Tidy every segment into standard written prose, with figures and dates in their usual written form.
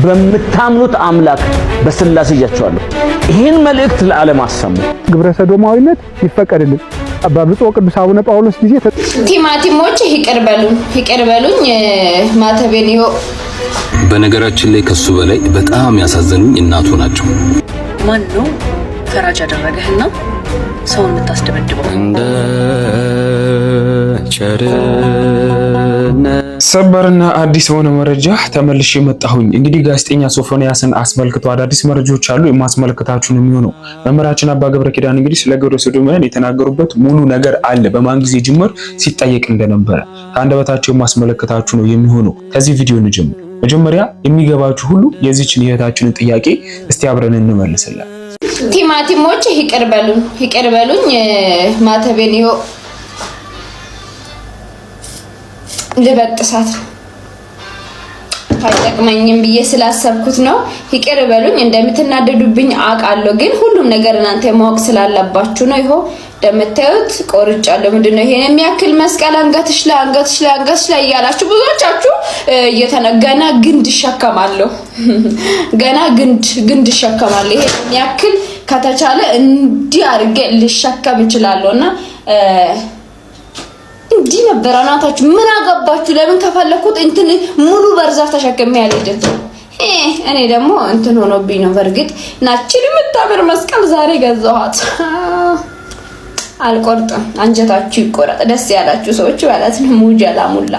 በምታምኑት አምላክ በስላሴ ይያቸዋለሁ። ይህን መልእክት ለዓለም አሰሙ። ግብረ ሰዶማዊነት ይፈቀድልን። በብፁዕ ቅዱስ አቡነ ጳውሎስ ጊዜ ቲማቲሞች ይቅር በሉኝ ማተቤን ይኸው። በነገራችን ላይ ከሱ በላይ በጣም ያሳዘኑኝ እናቱ ናቸው። ማን ነው ፈራጅ ያደረገህና ሰውን የምታስደበድበው? እንደ ሰበርና አዲስ በሆነ መረጃ ተመልሼ መጣሁኝ። እንግዲህ ጋዜጠኛ ሶፎንያስን አስመልክቶ አዳዲስ መረጃዎች አሉ የማስመልከታችሁ ነው የሚሆነው። መምህራችን አባ ገብረ ኪዳን እንግዲህ ስለ ግብረ ሰዶማውያን የተናገሩበት ሙሉ ነገር አለ። በማን ጊዜ ጅምር ሲጠየቅ እንደነበረ ከአንደበታቸው የማስመለከታችሁ ነው የሚሆነው። ከዚህ ቪዲዮ እንጀምር። መጀመሪያ የሚገባችሁ ሁሉ የዚህችን የእህታችንን ጥያቄ እስቲ አብረን እንመልስላት። ቲማቲሞች ይቅር በሉኝ ማተቤን ይኸው። ልበጥሳት አይጠቅመኝም ብዬ ስላሰብኩት ነው። ይቅር በሉኝ። እንደምትናደዱብኝ አውቃለሁ፣ ግን ሁሉም ነገር እናንተ ማወቅ ስላለባችሁ ነው። ይኸው እንደምታዩት ቆርጫለሁ። ምንድነው ይሄን የሚያክል መስቀል አንገትሽ ላይ እያላችሁ ብዙዎቻችሁ እየተነገና ግንድ ይሸከማለሁ። ገና ግንድ ይሸከማለሁ። ይሄን የሚያክል ከተቻለ እንዲህ አድርጌ ልሸከም እችላለሁና እንዲህ ነበር አናታችሁ። ምን አገባችሁ? ለምን ከፈለኩት እንትን ሙሉ በርዛፍ ተሸክሜ ያልሄድኩት እኔ ደግሞ እንትን ሆኖብኝ ነው። በርግጥ ናችን የምታምር መስቀል ዛሬ ገዛኋት። አልቆርጥም። አንጀታችሁ ይቆረጥ። ደስ ያላችሁ ሰዎች ማለት ነው። ሙጀላ ሙላ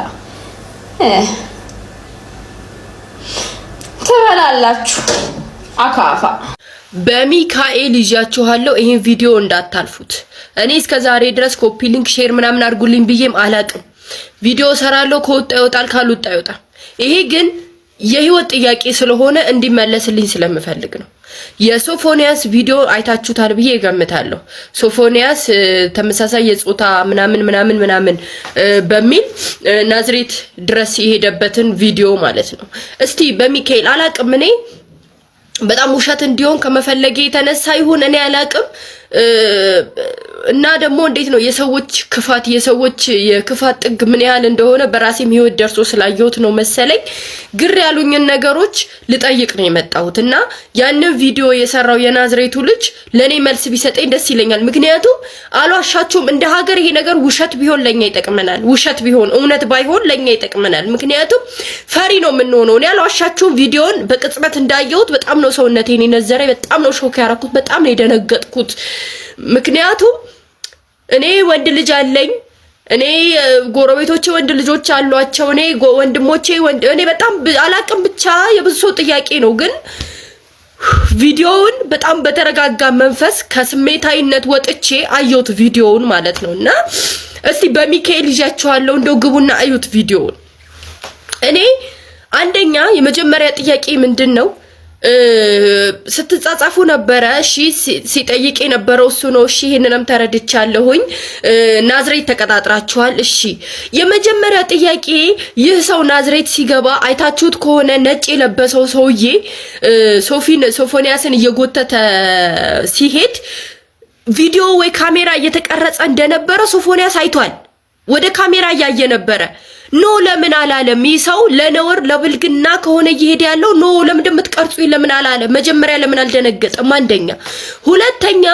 ትበላላችሁ። አካፋ በሚካኤል ይዣችኋለሁ። ይሄን ቪዲዮ እንዳታልፉት። እኔ እስከ ዛሬ ድረስ ኮፒ ሊንክ ሼር ምናምን አድርጉልኝ ብዬም አላቅም። ቪዲዮ ሰራለሁ፣ ከወጣ ይወጣል፣ ካልወጣ ይወጣል። ይሄ ግን የህይወት ጥያቄ ስለሆነ እንዲመለስልኝ ስለምፈልግ ነው። የሶፎንያስ ቪዲዮ አይታችሁታል ብዬ እገምታለሁ። ሶፎንያስ ተመሳሳይ የጾታ ምናምን በሚል ናዝሬት ድረስ የሄደበትን ቪዲዮ ማለት ነው። እስቲ በሚካኤል አላቅም፣ እኔ በጣም ውሸት እንዲሆን ከመፈለጌ የተነሳ ይሁን እኔ አላቅም። እና ደግሞ እንዴት ነው የሰዎች ክፋት የክፋት ጥግ ምን ያህል እንደሆነ በራሴም ህይወት ደርሶ ስላየሁት ነው መሰለኝ ግር ያሉኝን ነገሮች ልጠይቅ ነው የመጣሁት። እና ያንን ቪዲዮ የሰራው የናዝሬቱ ልጅ ለኔ መልስ ቢሰጠኝ ደስ ይለኛል። ምክንያቱም አልዋሻችሁም፣ እንደ ሀገር ይሄ ነገር ውሸት ቢሆን ለኛ ይጠቅመናል፣ ውሸት ቢሆን እውነት ባይሆን ለኛ ይጠቅመናል። ምክንያቱም ፈሪ ነው የምንሆነው። እኔ አልዋሻችሁም፣ ቪዲዮን በቅጽበት እንዳየሁት በጣም ነው ሰውነቴን የነዘረኝ፣ በጣም ነው ሾክ ያደረኩት፣ በጣም ነው የደነገጥኩት። ምክንያቱም እኔ ወንድ ልጅ አለኝ፣ እኔ ጎረቤቶቼ ወንድ ልጆች አሏቸው፣ እኔ ወንድሞቼ እኔ በጣም አላቅም፣ ብቻ የብዙ ሰው ጥያቄ ነው። ግን ቪዲዮውን በጣም በተረጋጋ መንፈስ ከስሜታዊነት ወጥቼ አየሁት ቪዲዮውን ማለት ነው። እና እስቲ በሚካኤል ይዣችኋለሁ፣ እንደው ግቡና አዩት ቪዲዮውን። እኔ አንደኛ የመጀመሪያ ጥያቄ ምንድነው ስትጻጻፉ ነበረ። እሺ ሲጠይቅ የነበረው እሱ ነው። እሺ ይሄንንም ተረድቻለሁኝ። ናዝሬት ተቀጣጥራችኋል። እሺ የመጀመሪያ ጥያቄ ይህ ሰው ናዝሬት ሲገባ አይታችሁት ከሆነ ነጭ የለበሰው ሰውዬ ሶፎንያስን እየጎተተ ሲሄድ ቪዲዮ ወይ ካሜራ እየተቀረጸ እንደነበረ ሶፎንያስ አይቷል። ወደ ካሜራ እያየ ነበረ። ኖ ለምን አላለም? ይህ ሰው ለነውር ለብልግና ከሆነ እየሄደ ያለው ኖ ለምን እንደምትቀርጹ ለምን አላለም? መጀመሪያ ለምን አልደነገጠም? አንደኛ። ሁለተኛ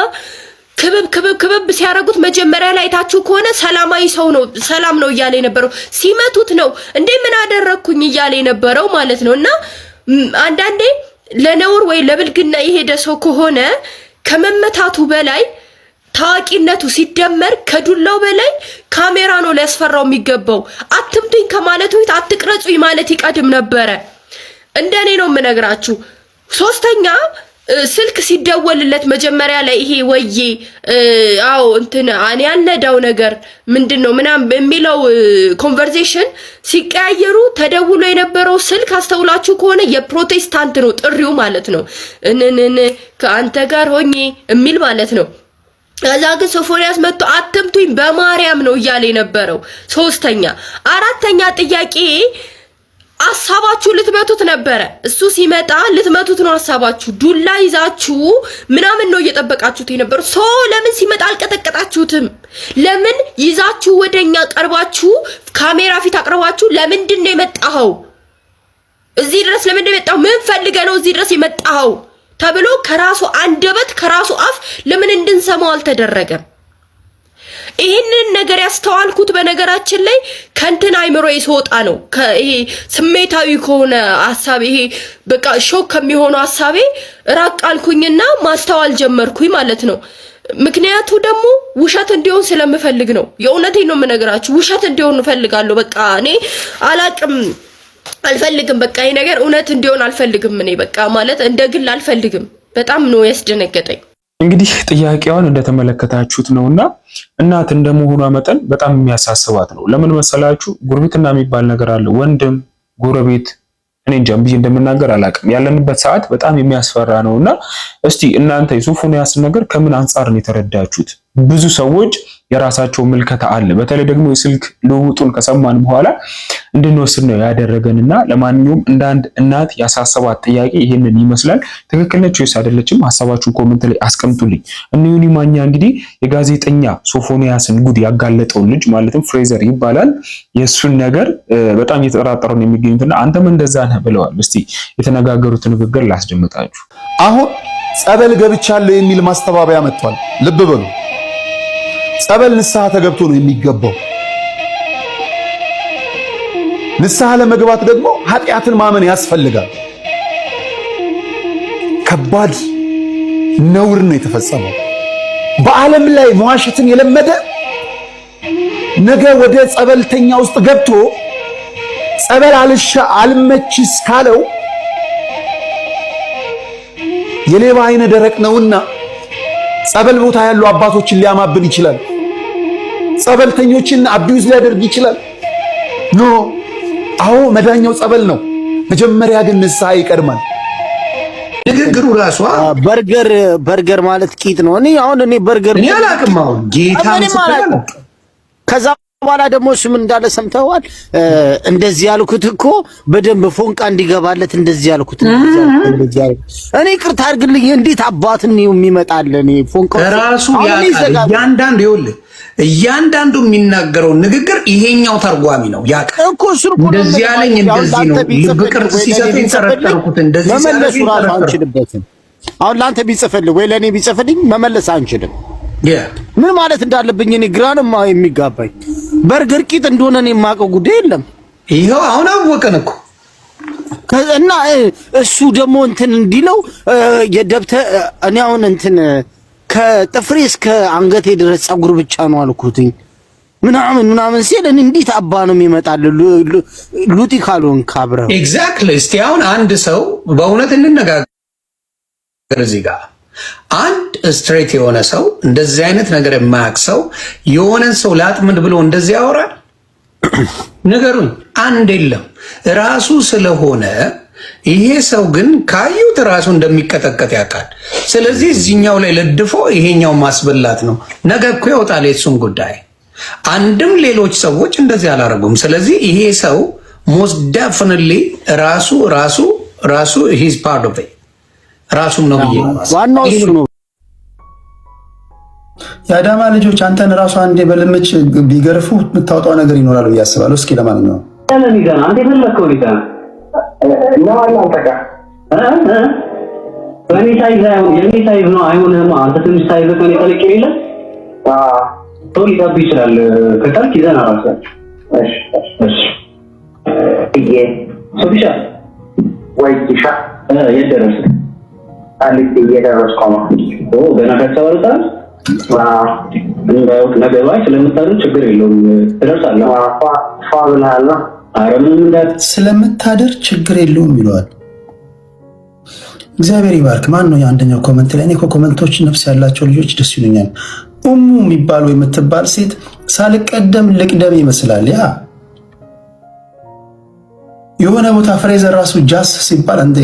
ክብብ ሲያረጉት መጀመሪያ ላይ ታችሁ ከሆነ ሰላማዊ ሰው ነው፣ ሰላም ነው እያለ የነበረው። ሲመቱት ነው እንዴ ምን አደረኩኝ እያለ የነበረው ማለት ነው። እና አንዳንዴ ለነውር ወይ ለብልግና የሄደ ሰው ከሆነ ከመመታቱ በላይ ታዋቂነቱ ሲደመር ከዱላው በላይ ካሜራ ነው ሊያስፈራው የሚገባው። አትምቱኝ ከማለቱ አትቅረጹኝ ማለት ይቀድም ነበረ። እንደኔ ነው የምነግራችሁ። ሶስተኛ ስልክ ሲደወልለት መጀመሪያ ላይ ይሄ ወዬ አዎ እንትን እኔ ያልነዳው ነገር ምንድነው ምናምን የሚለው ኮንቨርሴሽን ሲቀያየሩ ተደውሎ የነበረው ስልክ አስተውላችሁ ከሆነ የፕሮቴስታንት ነው ጥሪው ማለት ነው። ከአንተ ጋር ሆኜ የሚል ማለት ነው። ከዛ ግን ሶፎንያስ መጥቶ አትምቱኝ በማርያም ነው እያለ የነበረው። ሶስተኛ አራተኛ ጥያቄ ሐሳባችሁ ልትመቱት ነበረ። እሱ ሲመጣ ልትመቱት ነው ሐሳባችሁ። ዱላ ይዛችሁ ምናምን ነው እየጠበቃችሁት የነበረው። ለምን ሲመጣ አልቀጠቀጣችሁትም? ለምን ይዛችሁ ወደኛ ቀርባችሁ ካሜራ ፊት አቅርባችሁ ለምንድን ነው የመጣኸው? እዚህ ድረስ ለምን የመጣው ምን ፈልገህ ነው እዚህ ድረስ የመጣው ተብሎ ከራሱ አንደበት ከራሱ አፍ ለምን እንድንሰማው አልተደረገም? ይሄንን ነገር ያስተዋልኩት በነገራችን ላይ ከንትን አይምሮ ይስወጣ ነው። ይሄ ስሜታዊ ከሆነ ሐሳብ ይሄ በቃ ሾክ ከሚሆነው ሐሳቤ ራቅ አልኩኝና ማስተዋል ጀመርኩኝ ማለት ነው። ምክንያቱ ደግሞ ውሸት እንዲሆን ስለምፈልግ ነው። የእውነቴን ነው የምነግራችሁ፣ ውሸት እንዲሆን እፈልጋለሁ። በቃ እኔ አልፈልግም። በቃ ይሄ ነገር እውነት እንዲሆን አልፈልግም። እኔ በቃ ማለት እንደ ግል አልፈልግም። በጣም ነው ያስደነገጠኝ። እንግዲህ ጥያቄዋን እንደተመለከታችሁት ነውና እናት እንደመሆኗ መጠን በጣም የሚያሳስባት ነው። ለምን መሰላችሁ? ጉርብትና የሚባል ነገር አለ። ወንድም፣ ጎረቤት እኔ እንጃ ብዬ እንደምናገር አላውቅም። ያለንበት ሰዓት በጣም የሚያስፈራ ነውና እስቲ እናንተ የሶፎንያስን ነገር ከምን አንጻር ነው የተረዳችሁት? ብዙ ሰዎች የራሳቸው ምልከታ አለ። በተለይ ደግሞ የስልክ ልውውጡን ከሰማን በኋላ እንድንወስድ ነው ያደረገንና ለማንኛውም እንደ አንድ እናት ያሳሰባት ጥያቄ ይሄንን ይመስላል። ትክክል ነች ወይስ አይደለችም? ሐሳባችሁን ኮሜንት ላይ አስቀምጡልኝ። ዮኒ ማኛ እንግዲህ የጋዜጠኛ ሶፎንያስን ጉድ ያጋለጠው ልጅ ማለትም ፍሬዘር ይባላል። የሱን ነገር በጣም እየተጠራጠሩ ነው የሚገኙትና አንተም እንደዛ ነህ ብለዋል። እስቲ የተነጋገሩት ንግግር ላስደምጣችሁ። አሁን ጸበል ገብቻለሁ የሚል ማስተባበያ መጥቷል። ልብ በሉ። ጸበል ንስሐ ተገብቶ ነው የሚገባው። ንስሐ ለመግባት ደግሞ ኃጢአትን ማመን ያስፈልጋል። ከባድ ነውር ነው የተፈጸመው። በዓለም ላይ መዋሸትን የለመደ ነገ ወደ ጸበልተኛ ውስጥ ገብቶ ጸበል አልመችስ ካለው የሌባ አይነ ደረቅ ነውና ጸበል ቦታ ያሉ አባቶችን ሊያማብን ይችላል። ጸበልተኞችን አቢዩዝ ሊያደርግ ይችላል። ኖ አዎ መዳኛው ጸበል ነው። መጀመሪያ ግን ንስሐ ይቀድማል። ንግግሩ ራሷ በርገር ማለት ቂጥ ነው። እኔ በርገር እኔ አላቅም። አሁን ጌታን ከዛ በኋላ ደግሞ እሱ ምን እንዳለ ሰምተዋል። እንደዚህ ያልኩት እኮ በደንብ ፎንቃ እንዲገባለት እንደዚህ ያልኩት እኔ ቅርታ አድርግልኝ። እንዴት አባትን ነው የሚመጣል? እኔ ፎንቃ ራሱ ያቃል። እያንዳንዱ የሚናገረው ንግግር ይሄኛው ተርጓሚ ነው ያቃል እኮ። እሱ እንደዚህ ያለኝ እንደዚህ ነው። ልብ ቅርጽ ሲሰጠኝ ተረተርኩት እንደዚህ መመለሱ ራሱ አንችልበትም። አሁን ላንተ ቢጽፍልኝ ወይ ለኔ ቢጽፍልኝ መመለስ አንችልም። ምን ማለት እንዳለብኝ እኔ ግራንም የሚጋባኝ በርገር ቂጥ እንደሆነ እኔ የማውቀው ጉዳይ የለም። ይሄው አሁን አወቀን እኮ እና እሱ ደግሞ እንትን እንዲለው የደብተ እኔ አሁን እንትን ከጥፍሬ እስከ አንገቴ ድረስ ጸጉር ብቻ ነው አልኩትኝ ምናምን ሲል እኔ እንዴት አባ ነው የሚመጣል? ሉጢ ካልሆን ካብረው ኤግዛክትሊ። እስቲ አሁን አንድ ሰው በእውነት እንነጋገር እዚህ ጋር አንድ ስትሬት የሆነ ሰው እንደዚህ አይነት ነገር የማያውቅ ሰው የሆነን ሰው ላጥምድ ብሎ እንደዚህ ያወራል? ንገሩኝ። አንድ የለም ራሱ ስለሆነ ይሄ ሰው ግን ካዩት ራሱ እንደሚቀጠቀጥ ያውቃል። ስለዚህ እዚህኛው ላይ ለድፎ ይሄኛው ማስበላት ነው። ነገ እኮ ይወጣል የሱን ጉዳይ። አንድም ሌሎች ሰዎች እንደዚህ አላረጉም። ስለዚህ ይሄ ሰው ሞስት ዴፊኒትሊ ራሱ ሂዝ ፓርት ኦፍ ኢት ራሱም ነው ብዬ ዋናው እሱ ነው። የአዳማ ልጆች አንተን ራሱ አንዴ በልምጭ ቢገርፉ የምታወጣው ነገር ይኖራል ብዬ አስባለሁ። እስኪ ለማንኛውም አንተ የፈለከው ሊታ ነው አላ አንተካ በእኔ ሳይዝ ነው አይሆንም። አንተ ትንሽ ሳይዝ ከኔ ተለቅ ይላል ቶሎ ሊታብ ይችላል። ከታች ይዘና ራሱ እሺ ሶፊሻ ወይ ዲሻ የደረሰ አልክ እየደረስኩ ነው። ገና ከተወጣ እንዳውቅ ነገባይ ስለምታደር ችግር የለውም ትደርሳለህ። ፋብላላ አረምን እንዳት ስለምታደር ችግር የለውም ይለዋል። እግዚአብሔር ይባርክ። ማን ነው የአንደኛው ኮሜንት ላይ? እኔ ኮሜንቶች ነፍስ ያላቸው ልጆች ደስ ይሉኛል። ኡሙ የሚባለው የምትባል ሴት ሳልቀደም ልቅደም ይመስላል። የሆነ ቦታ ፍሬዘር ራሱ ጃስ ሲባል አንተ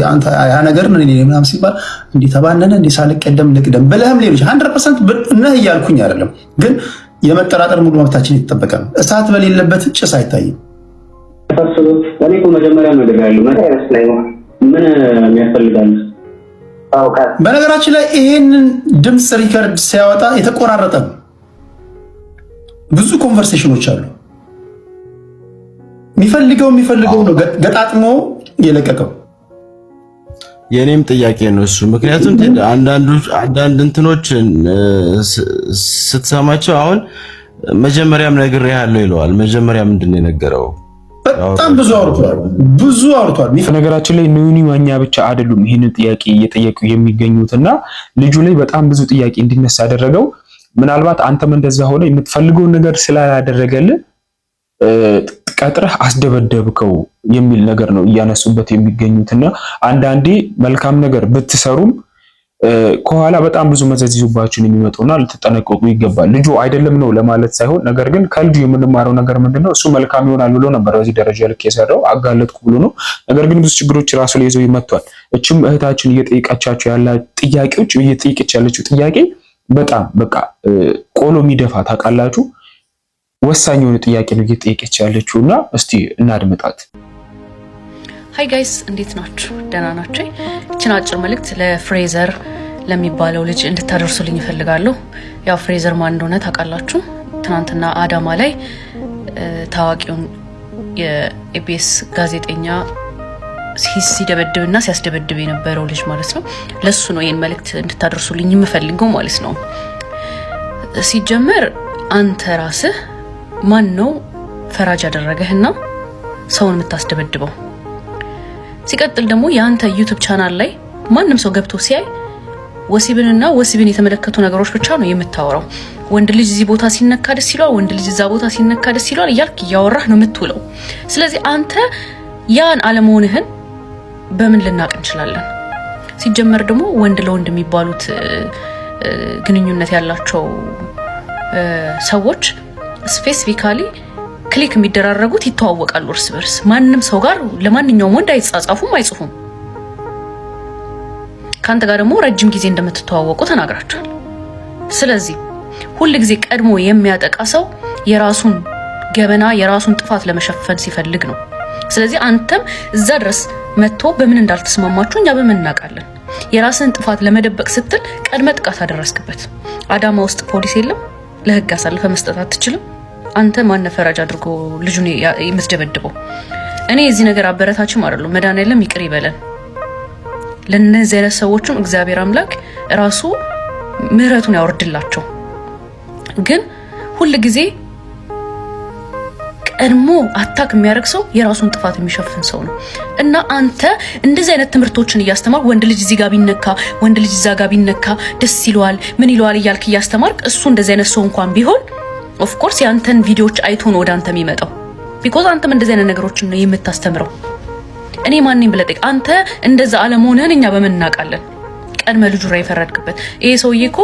ያ ነገር ምን ምናምን ሲባል እንዴ ተባነነ እንዴ ሳልቀደም ልቅደም ብለህም ሌሎች 100% ነህ እያልኩኝ አይደለም፣ ግን የመጠራጠር ሙሉ መብታችን የተጠበቀ ነው። እሳት በሌለበት ጭስ አይታይም። እኔ እኮ መጀመሪያ ነገር ያለው ነገር አይመስለኝም። ምን የሚያስፈልጋል? በነገራችን ላይ ይሄንን ድምፅ ሪከርድ ሲያወጣ የተቆራረጠ ነው። ብዙ ኮንቨርሴሽኖች አሉ። የሚፈልገው ነው ገጣጥሞ የለቀቀው? የኔም ጥያቄ ነው እሱ። ምክንያቱም አንዳንድ እንትኖች ስትሰማቸው አሁን መጀመሪያም ነግሬሃለሁ ይለዋል። መጀመሪያ ምንድን ነው የነገረው? በጣም ብዙ አውርቷል። ነገራችን ላይ ኑኒ ማኛ ብቻ አይደሉም ይህንን ጥያቄ እየጠየቁ የሚገኙትና ልጁ ላይ በጣም ብዙ ጥያቄ እንዲነሳ ያደረገው ምናልባት አንተም እንደዛ ሆነ የምትፈልገውን ነገር ስላላደረገልህ ቀጥረህ አስደበደብከው የሚል ነገር ነው እያነሱበት የሚገኙትና አንዳንዴ መልካም ነገር ብትሰሩም ከኋላ በጣም ብዙ መዘዝ ይዞባችሁን የሚመጡና ልትጠነቀቁ ይገባል። ልጁ አይደለም ነው ለማለት ሳይሆን ነገር ግን ከልጁ የምንማረው ነገር ምንድነው እሱ መልካም ይሆናል ብሎ ነበር በዚህ ደረጃ ልክ የሰራው አጋለጥኩ ብሎ ነው። ነገር ግን ብዙ ችግሮች ራሱ ላይ ይዘው ይመጣል። እቺም እህታችን እየጠየቀቻቸው ያለችው ጥያቄ በጣም በቃ ቆሎ የሚደፋ ታውቃላችሁ ወሳኝ የሆነ ጥያቄ ነው እየጠየቀች ያለችውና እስቲ እናድምጣት። ሃይ ጋይስ እንዴት ናችሁ? ደህና ናችሁ? እቺን አጭር መልእክት ለፍሬዘር ለሚባለው ልጅ እንድታደርሱልኝ እፈልጋለሁ። ያው ፍሬዘር ማን እንደሆነ ታውቃላችሁ። ትናንትና አዳማ ላይ ታዋቂውን የኢቢኤስ ጋዜጠኛ ሲደበድብና ሲያስደበድብ የነበረው ልጅ ማለት ነው። ለሱ ነው ይሄን መልእክት እንድታደርሱልኝ የምፈልገው ማለት ነው። ሲጀመር አንተ ራስህ ማን ነው ፈራጅ ያደረገህና ሰውን የምታስደበድበው? ሲቀጥል ደግሞ ያንተ ዩቲዩብ ቻናል ላይ ማንንም ሰው ገብቶ ሲያይ ወሲብንና ወሲብን የተመለከቱ ነገሮች ብቻ ነው የምታወራው። ወንድ ልጅ እዚህ ቦታ ሲነካ ደስ ይላል፣ ወንድ ልጅ እዛ ቦታ ሲነካ ደስ ይላል እያልክ እያወራህ ነው የምትውለው። ስለዚህ አንተ ያን አለመሆንህን በምን ልናቅ እንችላለን? ሲጀመር ደግሞ ወንድ ለወንድ የሚባሉት ግንኙነት ያላቸው ሰዎች ስፔሲፊካሊ ክሊክ የሚደራረጉት ይተዋወቃሉ እርስ በርስ። ማንንም ሰው ጋር ለማንኛውም ወንድ አይጻጻፉም አይጽፉም። ካንተ ጋር ደግሞ ረጅም ጊዜ እንደምትተዋወቁ ተናግራችኋል። ስለዚህ ሁሉ ጊዜ ቀድሞ የሚያጠቃ ሰው የራሱን ገበና የራሱን ጥፋት ለመሸፈን ሲፈልግ ነው። ስለዚህ አንተም እዛ ድረስ መጥቶ በምን እንዳልተስማማችሁ እኛ በምን እናውቃለን? የራስን ጥፋት ለመደበቅ ስትል ቀድመ ጥቃት አደረስክበት። አዳማ ውስጥ ፖሊስ የለም? ለህግ አሳልፈ መስጠት አትችልም? አንተ ማን ፈራጅ አድርጎ ልጁን የምትደበድበው? እኔ እዚህ ነገር አበረታችም አይደለም። መድኃኒዓለም ይቅር ይበለን። ለነዚህ አይነት ሰዎችም እግዚአብሔር አምላክ ራሱ ምህረቱን ያወርድላቸው። ግን ሁሉ ጊዜ ቀድሞ አታክ የሚያደርግ ሰው የራሱን ጥፋት የሚሸፍን ሰው ነው። እና አንተ እንደዚህ አይነት ትምህርቶችን እያስተማርክ ወንድ ልጅ እዚህ ጋር ቢነካ ወንድ ልጅ እዛ ጋር ቢነካ ደስ ይለዋል ምን ይለዋል እያልክ እያስተማርክ እሱ እንደዚህ አይነት ሰው እንኳን ቢሆን ኦፍ ኮርስ ያንተን ቪዲዮዎች አይቶ ነው ወደ አንተ የሚመጣው። ቢኮዝ አንተም እንደዚህ አይነት ነገሮችን ነው የምታስተምረው። እኔ ማንንም ብለጠቅ አንተ እንደዛ አለመሆንህን እኛ በምን እናውቃለን? ቀድመ ልጁ ላይ ፈረድክበት። ይሄ ሰውዬ እኮ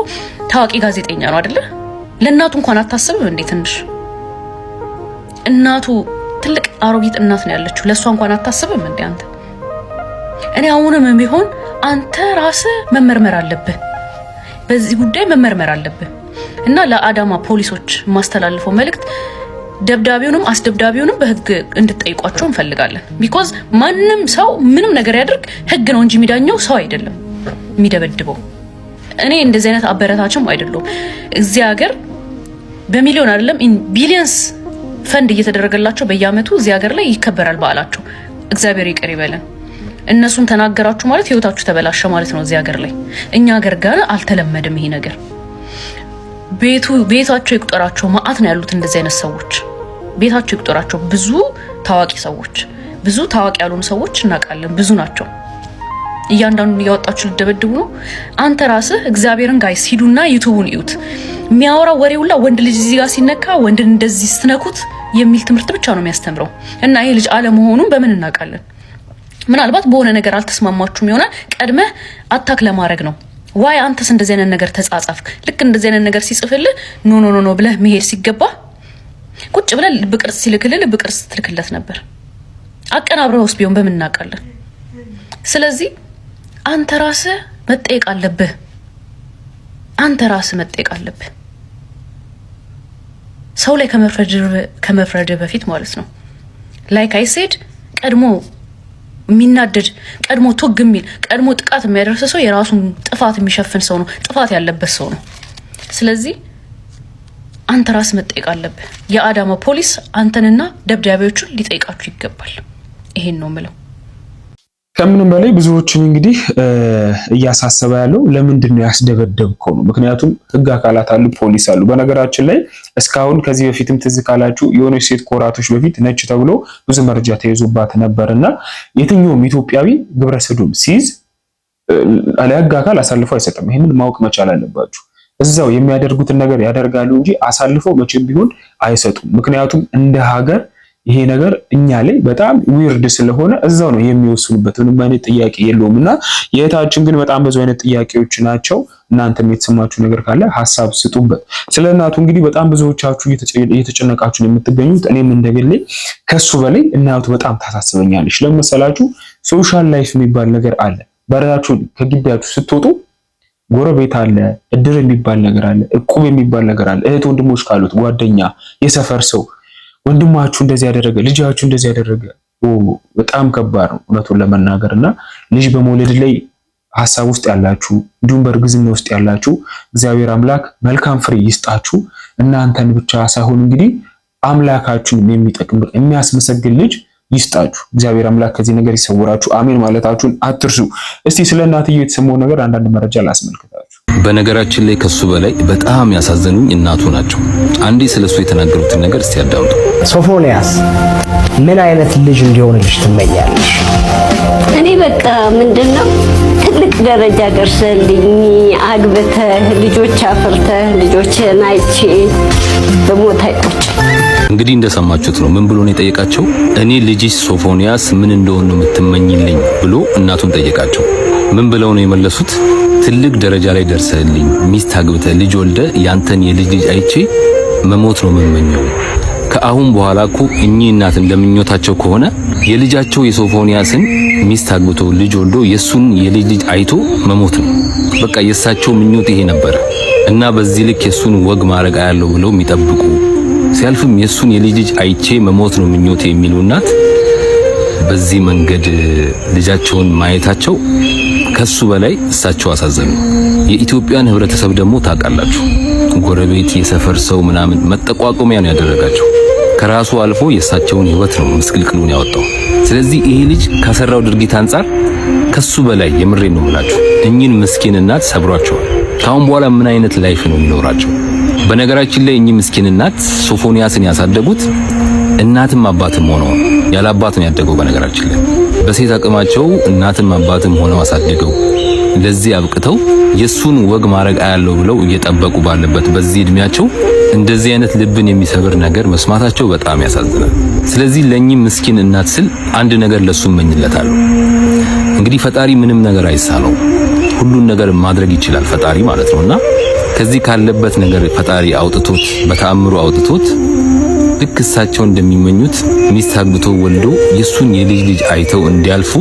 ታዋቂ ጋዜጠኛ ነው አይደለ? ለእናቱ እንኳን አታስብም እንዴ? ትንሽ እናቱ ትልቅ አሮጊት እናት ነው ያለችው። ለሷ እንኳን አታስብም እንዴ አንተ? እኔ አሁንም ቢሆን አንተ ራስህ መመርመር አለብህ። በዚህ ጉዳይ መመርመር አለብህ። እና ለአዳማ ፖሊሶች ማስተላልፈው መልእክት ደብዳቤውንም አስደብዳቤውንም በህግ እንድትጠይቋቸው እንፈልጋለን። ቢኮዝ ማንንም ሰው ምንም ነገር ያድርግ ህግ ነው እንጂ የሚዳኘው ሰው አይደለም የሚደበድበው። እኔ እንደዚህ አይነት አበረታችም አይደለም። እዚህ ሀገር በሚሊዮን አይደለም ቢሊየንስ ፈንድ እየተደረገላቸው በየአመቱ እዚህ ሀገር ላይ ይከበራል በዓላቸው። እግዚአብሔር ይቅር ይበለን። እነሱን ተናገራችሁ ማለት ህይወታችሁ ተበላሸ ማለት ነው እዚህ ሀገር ላይ። እኛ ሀገር ጋር አልተለመደም ይሄ ነገር። ቤታቸው ይቁጠራቸው ማአት ነው ያሉት እንደዚህ አይነት ሰዎች። ቤታቸው ይቁጠራቸው ብዙ ታዋቂ ሰዎች፣ ብዙ ታዋቂ ያሉን ሰዎች እናውቃለን፣ ብዙ ናቸው። እያንዳንዱን እያወጣችሁ ልደበድቡ ነው። አንተ ራስህ እግዚአብሔርን ጋይስ ሂዱና ዩቲዩብን እዩት። የሚያወራው ወሬውላ ወንድ ልጅ እዚህ ጋር ሲነካ ወንድ እንደዚህ ስትነኩት የሚል ትምህርት ብቻ ነው የሚያስተምረው። እና ይሄ ልጅ አለመሆኑን በምን እናውቃለን? ምናልባት በሆነ ነገር አልተስማማችሁም ይሆናል። ቀድመህ አታክ ለማድረግ ነው። ዋይ አንተስ እንደዚህ አይነት ነገር ተጻጻፍክ? ልክ እንደዚህ አይነት ነገር ሲጽፍልህ ኖ ኖ ኖ ብለህ መሄድ ሲገባ ቁጭ ብለህ ልብ ቅርጽ ሲልክልህ ልብ ቅርጽ ትልክለት ነበር። አቀናብረውስ ቢሆን በምን እናውቃለን? ስለዚህ አንተ ራስህ መጠየቅ አለብህ። አንተ ራስህ መጠየቅ አለብህ። ሰው ላይ ከመፍረድ በፊት ማለት ነው። ላይክ አይ ሴድ ቀድሞ የሚናደድ ቀድሞ ቱግ የሚል ቀድሞ ጥቃት የሚያደርስ ሰው የራሱን ጥፋት የሚሸፍን ሰው ነው፣ ጥፋት ያለበት ሰው ነው። ስለዚህ አንተ ራስህ መጠየቅ አለብህ። የአዳማ ፖሊስ አንተንና ደብዳቤዎቹን ሊጠይቃችሁ ይገባል። ይሄን ነው የምለው። ከምንም በላይ ብዙዎችን እንግዲህ እያሳሰበ ያለው ለምንድን ነው ያስደበደብከው ነው። ምክንያቱም ህግ አካላት አሉ፣ ፖሊስ አሉ። በነገራችን ላይ እስካሁን ከዚህ በፊትም ትዝ ካላችሁ የሆነች ሴት ከወራቶች በፊት ነች ተብሎ ብዙ መረጃ ተይዞባት ነበርና የትኛውም ኢትዮጵያዊ ግብረ ሰዶም ሲይዝ ለህግ አካል አሳልፎ አይሰጥም። ይሄንን ማወቅ መቻል አለባችሁ። እዛው የሚያደርጉትን ነገር ያደርጋሉ እንጂ አሳልፈው መቼም ቢሆን አይሰጡም። ምክንያቱም እንደ ሀገር ይሄ ነገር እኛ ላይ በጣም ዊርድ ስለሆነ እዛው ነው የሚወስኑበት፣ ምንም አይነት ጥያቄ የለውምና የእህታችን ግን በጣም ብዙ አይነት ጥያቄዎች ናቸው። እናንተም የተሰማችሁ ነገር ካለ ሀሳብ ስጡበት። ስለ እናቱ እንግዲህ በጣም ብዙዎቻችሁ እየተጨነቃችሁ ነው የምትገኙት። እኔም እንደግሌ ከሱ በላይ እናቱ በጣም ታሳስበኛለች። ለምሳላችሁ ሶሻል ላይፍ የሚባል ነገር አለ። በራችሁ ከግቢያችሁ ስትወጡ ጎረቤት አለ፣ እድር የሚባል ነገር አለ፣ እቁብ የሚባል ነገር አለ። እህት ወንድሞች ካሉት ጓደኛ፣ የሰፈር ሰው ወንድማችሁ እንደዚህ ያደረገ ልጃችሁ እንደዚህ ያደረገ በጣም ከባድ ነው እውነቱን ለመናገርና ልጅ በመውለድ ላይ ሀሳብ ውስጥ ያላችሁ እንዲሁም በእርግዝና ውስጥ ያላችሁ እግዚአብሔር አምላክ መልካም ፍሬ ይስጣችሁ። እናንተን ብቻ ሳይሆን እንግዲህ አምላካችሁን የሚጠቅም የሚያስመሰግን ልጅ ይስጣችሁ። እግዚአብሔር አምላክ ከዚህ ነገር ይሰውራችሁ። አሜን ማለታችሁን አትርሱ። እስቲ ስለ እናትየው የተሰማው ነገር አንዳንድ መረጃ ላስመልክታችሁ። በነገራችን ላይ ከሱ በላይ በጣም ያሳዘኑኝ እናቱ ናቸው። አንዴ ስለሱ የተናገሩትን ነገር እስቲ ያዳምጡ። ሶፎንያስ ምን አይነት ልጅ እንዲሆንልሽ ትመኛለሽ? እኔ በቃ ምንድነው ትልቅ ደረጃ ደርሰልኝ አግብተህ ልጆች አፍርተህ ልጆችን አይቼ በሞት አይቆጭ። እንግዲህ እንደሰማችሁት ነው። ምን ብሎ ነው የጠየቃቸው? እኔ ልጅሽ ሶፎንያስ ምን እንደሆነ ነው የምትመኝልኝ ብሎ እናቱን ጠየቃቸው። ምን ብለው ነው የመለሱት? ትልቅ ደረጃ ላይ ደርሰልኝ ሚስት አግብተህ ልጅ ወልደ ያንተን የልጅ ልጅ አይቼ መሞት ነው የምመኘው። ከአሁን በኋላ እኮ እኚህ እናት እንደምኞታቸው ከሆነ የልጃቸው የሶፎንያስን ሚስት አግብቶ ልጅ ወልዶ የሱን የልጅ ልጅ አይቶ መሞት ነው። በቃ የእሳቸው ምኞት ይሄ ነበር እና በዚህ ልክ የሱን ወግ ማድረግ አያለው ብለው የሚጠብቁ ሲያልፍም የሱን የልጅ ልጅ አይቼ መሞት ነው ምኞቴ የሚሉ እናት በዚህ መንገድ ልጃቸውን ማየታቸው ከሱ በላይ እሳቸው አሳዘኑ። የኢትዮጵያን ህብረተሰብ ደግሞ ታውቃላችሁ፣ ጎረቤት፣ የሰፈር ሰው ምናምን መጠቋቆሚያ ነው ያደረጋቸው። ከራሱ አልፎ የእሳቸውን ህይወት ነው ምስቅልቅሉን ያወጣው። ስለዚህ ይሄ ልጅ ከሰራው ድርጊት አንጻር ከሱ በላይ የምሬን ነው የምላችሁ እኚህን ምስኪን እናት ሰብሯቸዋል። ካሁን በኋላ ምን አይነት ላይፍ ነው የሚኖራቸው? በነገራችን ላይ እኚህ ምስኪን እናት ሶፎንያስን ያሳደጉት እናትም አባትም ሆነው ያለ አባት ነው ያደገው። በነገራችን ላይ በሴት አቅማቸው እናትም አባትም ሆነው አሳድገው ለዚህ አብቅተው የሱን ወግ ማድረግ አያለው ብለው እየጠበቁ ባለበት በዚህ እድሜያቸው እንደዚህ አይነት ልብን የሚሰብር ነገር መስማታቸው በጣም ያሳዝናል። ስለዚህ ለኚህ ምስኪን እናት ስል አንድ ነገር ለሱ እመኝለታለሁ። እንግዲህ ፈጣሪ ምንም ነገር አይሳነው፣ ሁሉን ነገር ማድረግ ይችላል ፈጣሪ ማለት ነውና ከዚህ ካለበት ነገር ፈጣሪ አውጥቶት በተአምሩ አውጥቶት ልክ እሳቸው እንደሚመኙት ሚስት አግብቶ ወልዶ የሱን የልጅ ልጅ አይተው እንዲያልፉ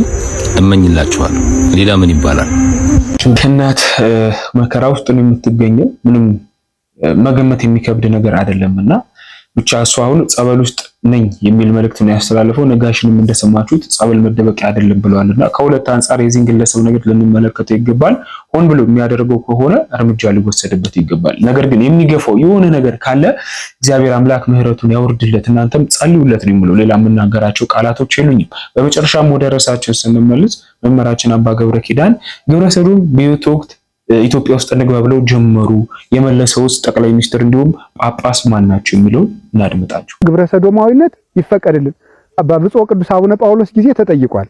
እመኝላችኋለሁ። ሌላ ምን ይባላል? እናት መከራ ውስጥ ነው የምትገኘው። ምንም መገመት የሚከብድ ነገር አይደለምና ብቻ እሱ አሁን ጸበል ውስጥ ነኝ የሚል መልእክት ነው ያስተላለፈው። ነጋሽንም እንደሰማችሁት ጸበል መደበቂያ አይደለም ብለዋልና ከሁለት አንጻር የዚህን ግለሰብ ነገር ልንመለከተው ይገባል። ሆን ብሎ የሚያደርገው ከሆነ እርምጃ ሊወሰድበት ይገባል። ነገር ግን የሚገፋው የሆነ ነገር ካለ እግዚአብሔር አምላክ ምሕረቱን ያወርድለት። እናንተም ጸልዩለት ነው የሚለው። ሌላ የምናገራቸው ቃላቶች የሉኝም። በመጨረሻም ወደ ርዕሳችን ስንመለስ መምህራችን አባ ገብረ ኪዳን ግብረ ሰዶም በሕይወት ወቅት ኢትዮጵያ ውስጥ እንግባ ብለው ጀመሩ። የመለሰውስ ጠቅላይ ሚኒስትር እንዲሁም ጳጳስ ማን ናቸው የሚለው እናድምጣቸው። ግብረ ሰዶማዊነት ይፈቀድልን በብፁዕ ቅዱስ አቡነ ጳውሎስ ጊዜ ተጠይቋል።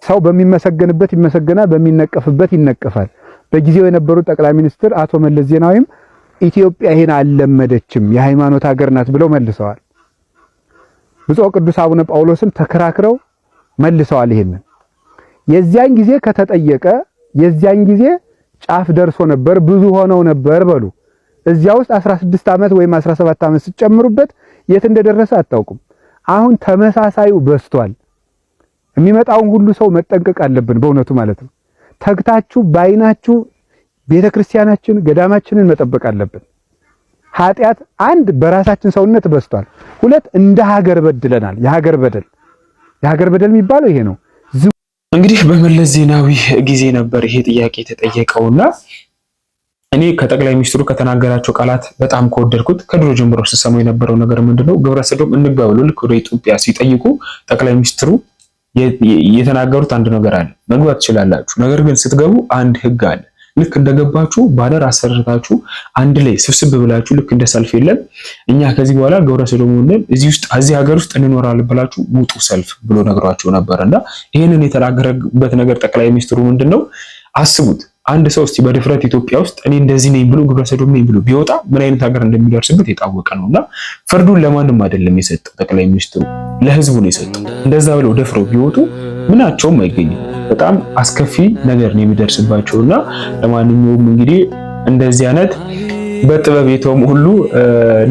ሰው በሚመሰገንበት ይመሰገናል፣ በሚነቀፍበት ይነቀፋል። በጊዜው የነበሩ ጠቅላይ ሚኒስትር አቶ መለስ ዜናዊም ኢትዮጵያ ይሄን አልለመደችም የሃይማኖት ሀገር ናት ብለው መልሰዋል። ብፁዕ ቅዱስ አቡነ ጳውሎስም ተከራክረው መልሰዋል። ይሄንን የዚያን ጊዜ ከተጠየቀ የዚያን ጊዜ ጫፍ ደርሶ ነበር፣ ብዙ ሆነው ነበር በሉ። እዚያ ውስጥ 16 ዓመት ወይም 17 ዓመት ሲጨምሩበት የት እንደደረሰ አታውቁም። አሁን ተመሳሳዩ በስቷል። የሚመጣውን ሁሉ ሰው መጠንቀቅ አለብን በእውነቱ ማለት ነው። ተግታችሁ ባይናችሁ ቤተክርስቲያናችን ገዳማችንን መጠበቅ አለብን። ኃጢአት አንድ በራሳችን ሰውነት በስቷል፣ ሁለት እንደ ሀገር በድለናል። የሀገር በደል የሚባለው ይሄ ነው። እንግዲህ በመለስ ዜናዊ ጊዜ ነበር ይሄ ጥያቄ የተጠየቀውና እኔ ከጠቅላይ ሚኒስትሩ ከተናገራቸው ቃላት በጣም ከወደድኩት ከድሮ ጀምሮ ስሰማው የነበረው ነገር ምንድነው? ግብረ ሰዶም እንግባ ብሎ ልክ ወደ ኢትዮጵያ ሲጠይቁ ጠቅላይ ሚኒስትሩ የተናገሩት አንድ ነገር አለ። መግባት ትችላላችሁ፣ ነገር ግን ስትገቡ አንድ ህግ አለ። ልክ እንደገባችሁ ባነር አሰርታችሁ አንድ ላይ ስብስብ ብላችሁ ልክ እንደ ሰልፍ የለም እኛ ከዚህ በኋላ ግብረ ሰዶምን እዚህ ሀገር ውስጥ እንኖራለን ብላችሁ ውጡ ሰልፍ ብሎ ነግሯቸው ነበርና ይሄንን የተናገረበት ነገር ጠቅላይ ሚኒስትሩ ምንድነው አስቡት። አንድ ሰው እስቲ በድፍረት ኢትዮጵያ ውስጥ እኔ እንደዚህ ነኝ ብሎ ግብረ ሰዶም ነኝ ብሎ ቢወጣ ምን አይነት ሀገር እንደሚደርስበት የታወቀ ነውና ፍርዱን ለማንም አይደለም የሰጠው ጠቅላይ ሚኒስትሩ ለህዝቡ ነው የሰጠው። እንደዛ ብለው ደፍረው ቢወጡ ምናቸውም አይገኝም። በጣም አስከፊ ነገር ነው የሚደርስባቸውና ለማንኛውም እንግዲህ እንደዚህ አይነት በጥበብ የተሞሉ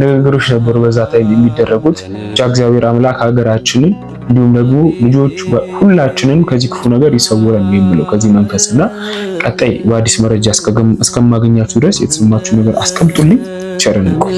ንግግሮች ነበሩ በዛ ታይም የሚደረጉት። ብቻ እግዚአብሔር አምላክ ሀገራችንን እንዲሁም ደግሞ ልጆች ሁላችንን ከዚህ ክፉ ነገር ይሰውረን የሚለው ከዚህ መንፈስና ቀጣይ በአዲስ መረጃ እስከማገኛችሁ ድረስ የተሰማችሁ ነገር አስቀምጡልኝ። ቸር እንቆይ።